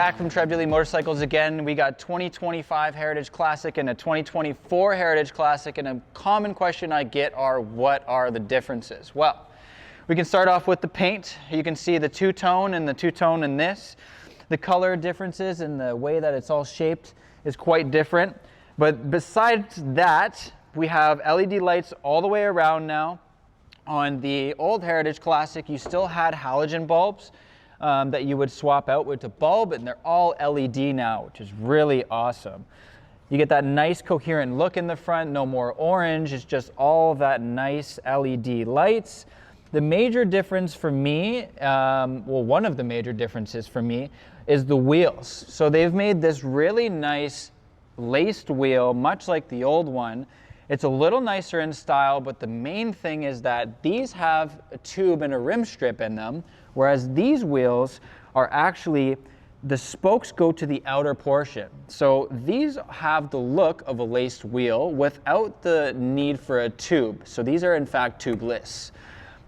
Zach from Trev Deeley Motorcycles again. We got 2025 Heritage Classic and a 2024 Heritage Classic, and a common question I get are, what are the differences? Well, we can start off with the paint. You can see the two-tone and the two-tone in this. The color differences and the way that it's all shaped is quite different. But besides that, we have LED lights all the way around now. On the old Heritage Classic, you still had halogen bulbs that you would swap out with a bulb, and they're all LED now, which is really awesome. You get that nice coherent look in the front, no more orange, it's just all that nice LED lights. The major difference for me, well, one of the major differences for me is the wheels. So they've made this really nice laced wheel, much like the old one. It's a little nicer in style, but the main thing is that these have a tube and a rim strip in them, whereas these wheels are actually, the spokes go to the outer portion. So these have the look of a laced wheel without the need for a tube. So these are in fact tubeless.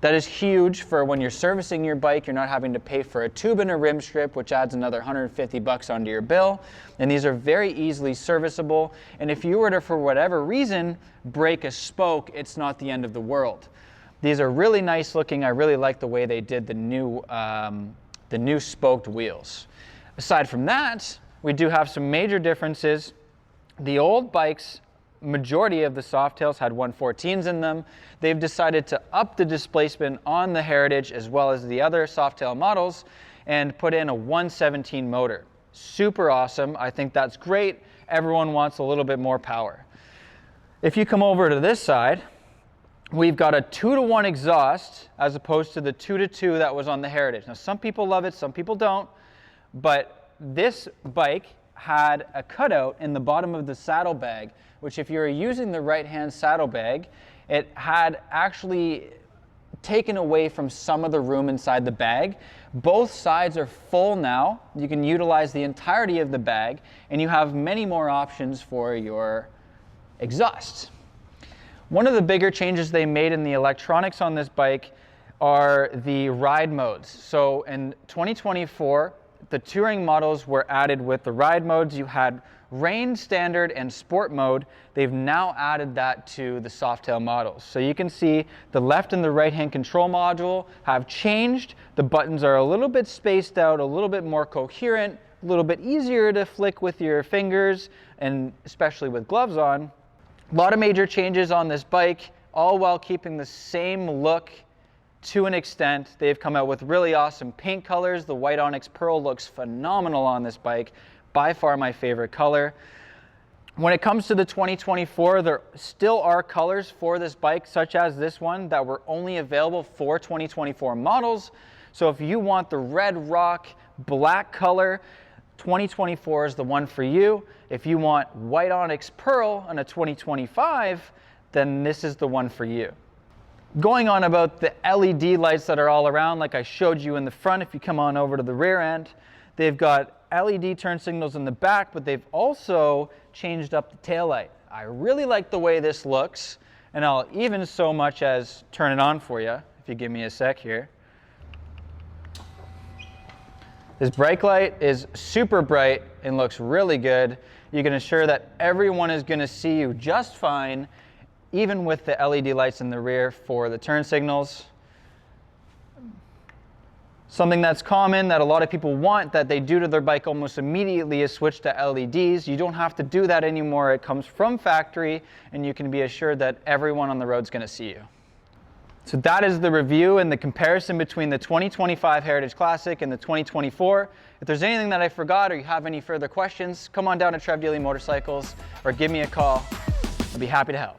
That is huge for when you're servicing your bike. You're not having to pay for a tube and a rim strip, which adds another $150 onto your bill. And these are very easily serviceable. And if you were to, for whatever reason, break a spoke, it's not the end of the world. These are really nice looking. I really like the way they did the new spoked wheels. Aside from that, we do have some major differences. The old bikes, majority of the Softails had 114s in them. They've decided to up the displacement on the Heritage as well as the other Softail models and put in a 117 motor. Super awesome. I think that's great. Everyone wants a little bit more power. If you come over to this side, we've got a 2-to-1 exhaust as opposed to the 2-to-2 that was on the Heritage. Now, some people love it, some people don't, but this bike had a cutout in the bottom of the saddlebag, which if you're using the right-hand saddlebag, it had actually taken away from some of the room inside the bag. Both sides are full now. You can utilize the entirety of the bag, and you have many more options for your exhaust. One of the bigger changes they made in the electronics on this bike are the ride modes. So in 2024, the touring models were added with the ride modes. You had rain, standard, and sport mode. They've now added that to the Softail models. So you can see the left and the right hand control module have changed. The buttons are a little bit spaced out, a little bit more coherent, a little bit easier to flick with your fingers, and especially with gloves on. A lot of major changes on this bike, all while keeping the same look to an extent. They've come out with really awesome paint colors. The white onyx pearl looks phenomenal on this bike. By far my favorite color. When it comes to the 2024, there still are colors for this bike, such as this one, that were only available for 2024 models. So if you want the red rock black color, 2024 is the one for you. If you want white onyx pearl on a 2025, then this is the one for you. Going on about the LED lights that are all around, like I showed you in the front, if you come on over to the rear end, they've got LED turn signals in the back, but they've also changed up the taillight. I really like the way this looks, and I'll even so much as turn it on for you, if you give me a sec here. This brake light is super bright and looks really good. You can assure that everyone is going to see you just fine, even with the LED lights in the rear for the turn signals. Something that's common that a lot of people want that they do to their bike almost immediately is switch to LEDs. You don't have to do that anymore. It comes from factory, and you can be assured that everyone on the road is going to see you. So that is the review and the comparison between the 2025 Heritage Classic and the 2024. If there's anything that I forgot or you have any further questions, come on down to Trev Deeley Motorcycles or give me a call. I'll be happy to help.